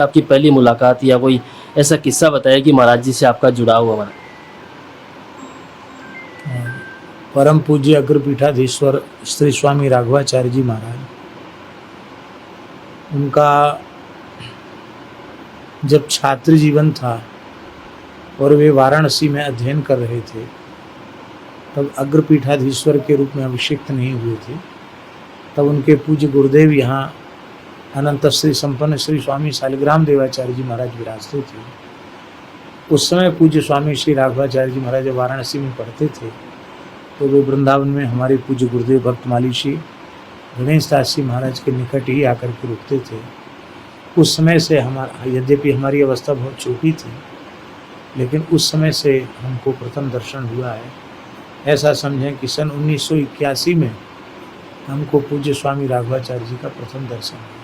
आपकी पहली मुलाकात या कोई ऐसा किस्सा बताइए कि महाराज जी से आपका जुड़ाव हुआ हमारा। परम पूज्य अग्रपीठाधीश्वर श्री स्वामी राघवाचार्य जी महाराज, उनका जब छात्र जीवन था और वे वाराणसी में अध्ययन कर रहे थे, तब अग्रपीठाधीश्वर के रूप में अभिषिक्त नहीं हुए थे। तब उनके पूज्य गुरुदेव यहाँ अनंत श्री संपन्न श्री स्वामी शालिग्राम देवाचार्य जी महाराज विराजते थे। उस समय पूज्य स्वामी श्री राघवाचार्य जी महाराज वाराणसी में पढ़ते थे, तो वे वृंदावन में हमारे पूज्य गुरुदेव भक्तमाली श्री गणेश दास जी महाराज के निकट ही आकर के रुकते थे। उस समय से यद्यपि हमारी अवस्था बहुत छोटी थी, लेकिन उस समय से हमको प्रथम दर्शन हुआ है। ऐसा समझें कि सन 1981 में हमको पूज्य स्वामी राघवाचार्य जी का प्रथम दर्शन हुआ।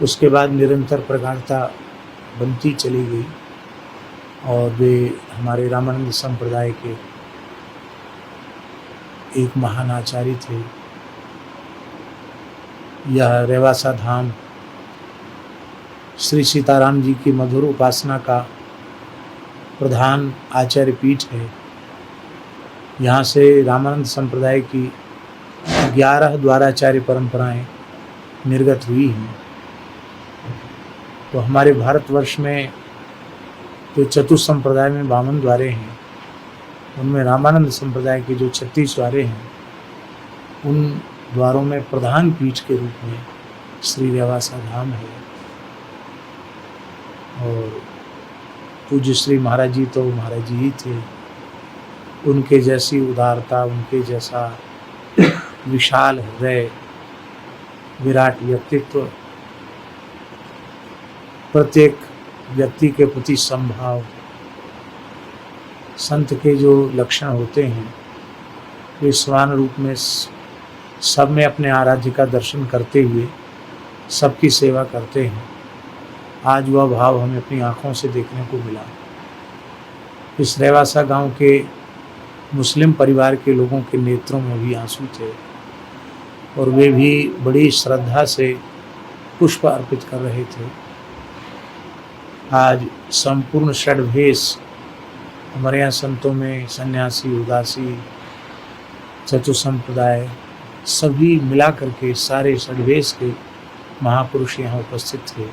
उसके बाद निरंतर प्रगाढ़ता बनती चली गई और वे हमारे रामानंद संप्रदाय के एक महान आचार्य थे। यह रेवासा धाम श्री सीताराम जी की मधुर उपासना का प्रधान आचार्य पीठ है। यहाँ से रामानंद संप्रदाय की 11 द्वाराचार्य परंपराएं निर्गत हुई हैं। तो हमारे भारतवर्ष में जो चतुर्थ संप्रदाय में 52 द्वारे हैं, उनमें रामानंद संप्रदाय के जो 36 द्वारे हैं, उन द्वारों में प्रधान पीठ के रूप में श्री रेवासा धाम है। और पूज्य श्री महाराज जी तो महाराज जी ही थे। उनके जैसी उदारता, उनके जैसा विशाल हृदय, विराट व्यक्तित्व, प्रत्येक व्यक्ति के प्रति समभाव, संत के जो लक्षण होते हैं, वे समान रूप में सब में अपने आराध्य का दर्शन करते हुए सबकी सेवा करते हैं। आज वह भाव हमें अपनी आँखों से देखने को मिला। इस रेवासा गांव के मुस्लिम परिवार के लोगों के नेत्रों में भी आंसू थे और वे भी बड़ी श्रद्धा से पुष्प अर्पित कर रहे थे। आज संपूर्ण षड्भेष हमारे यहाँ संतों में सन्यासी, उदासी, चतुसंप्रदाय सभी मिला करके सारे षड्भेष के महापुरुष यहाँ उपस्थित थे।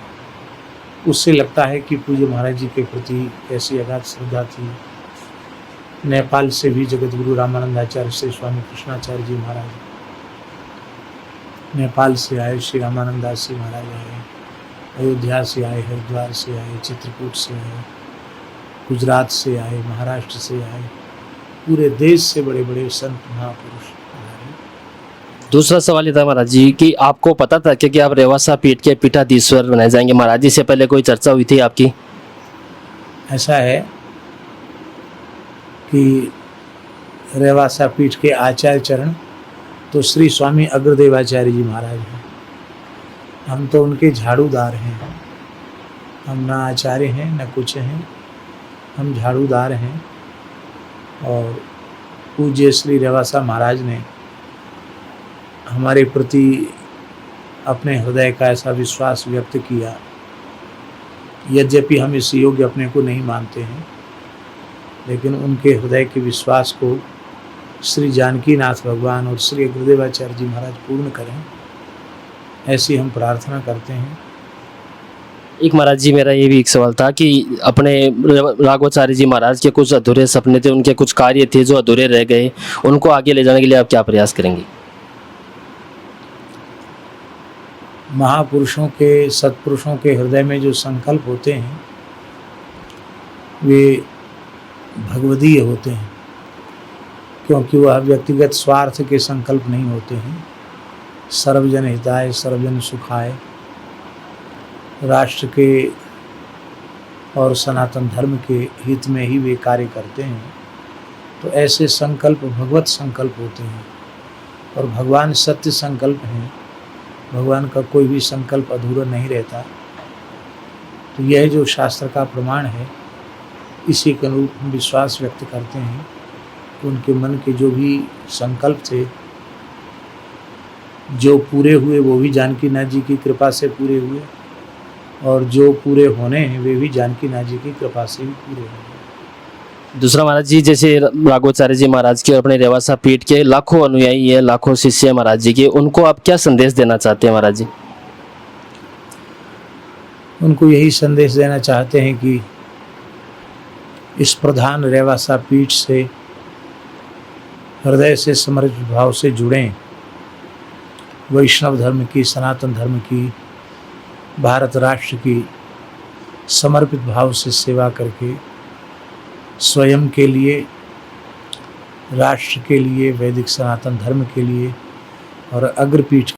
उससे लगता है कि पूज्य महाराज जी के प्रति कैसी अगाध श्रद्धा थी। नेपाल से भी जगतगुरु रामानंदाचार्य श्री स्वामी कृष्णाचार्य जी महाराज नेपाल से आए, श्री रामानंदास जी महाराज आए, अयोध्या से आए, हरिद्वार से आए, चित्रकूट से आए, गुजरात से आए, महाराष्ट्र से आए, पूरे देश से बड़े बड़े संत महापुरुष आए। दूसरा सवाल ये था महाराज जी कि आपको पता था कि आप रेवासा पीठ के पीठाधीश्वर बनाए जाएंगे? महाराज जी से पहले कोई चर्चा हुई थी आपकी? ऐसा है कि रेवासा पीठ के आचार्य चरण तो श्री स्वामी अग्रदेवाचार्य जी महाराज हैं। हम तो उनके झाड़ूदार हैं। हम ना आचार्य हैं न कुछ हैं, हम झाड़ूदार हैं। और पूज्य श्री रेवासा महाराज ने हमारे प्रति अपने हृदय का ऐसा विश्वास व्यक्त किया। यद्यपि हम इस योग्य अपने को नहीं मानते हैं, लेकिन उनके हृदय के विश्वास को श्री जानकीनाथ भगवान और श्री गुरुदेवाचार्य जी महाराज पूर्ण करें, ऐसी हम प्रार्थना करते हैं। एक महाराज जी, मेरा ये भी एक सवाल था कि अपने राघवाचार्य जी महाराज के कुछ अधूरे सपने थे, उनके कुछ कार्य थे जो अधूरे रह गए, उनको आगे ले जाने के लिए आप क्या प्रयास करेंगे? महापुरुषों के, सत्पुरुषों के हृदय में जो संकल्प होते हैं, वे भगवदीय होते हैं, क्योंकि वह व्यक्तिगत स्वार्थ के संकल्प नहीं होते हैं। सर्वजन हिताय, सर्वजन सुखाय, राष्ट्र के और सनातन धर्म के हित में ही वे कार्य करते हैं। तो ऐसे संकल्प भगवत संकल्प होते हैं और भगवान सत्य संकल्प हैं। भगवान का कोई भी संकल्प अधूरा नहीं रहता। तो यह जो शास्त्र का प्रमाण है, इसी के अनुरूप हम विश्वास व्यक्त करते हैं कि उनके मन के जो भी संकल्प थे, जो पूरे हुए, वो भी जानकीनाथ जी की कृपा से पूरे हुए और जो पूरे होने हैं वे भी जानकी नाथ जी की कृपा से ही पूरे होंगे। दूसरा महाराज जी, जैसे राघवाचार्य जी महाराज के और अपने रेवासा पीठ के लाखों अनुयायी है, लाखों शिष्य है महाराज जी के, उनको आप क्या संदेश देना चाहते हैं महाराज जी? उनको यही संदेश देना चाहते हैं कि इस प्रधान रेवासा पीठ से हृदय से समर्पित भाव से जुड़ें। वैष्णव धर्म की, सनातन धर्म की, भारत राष्ट्र की समर्पित भाव से सेवा करके स्वयं के लिए, राष्ट्र के लिए, वैदिक सनातन धर्म के लिए और अग्रपीठ